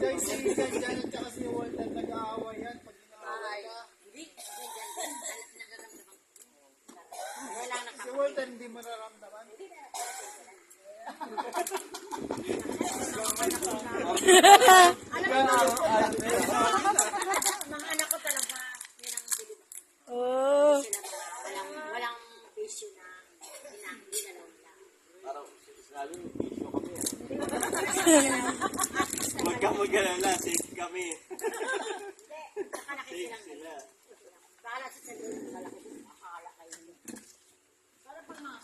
Guys, si Ganjan at saka si Walter nag-aaway yan. Pag inaaway ka. Hindi. Nararamdaman. Si Walter hindi mararamdaman. Mga anak ko talaga, yan ang bilib. Oh. Walang issue na hindi na lang. Parang sinabi, issue kami. Huwag ka mag-alala, safe kami. Hindi, nakalaki Safe silang sila. bahala sa sarili, malaki yung akala kayo. Para pag mga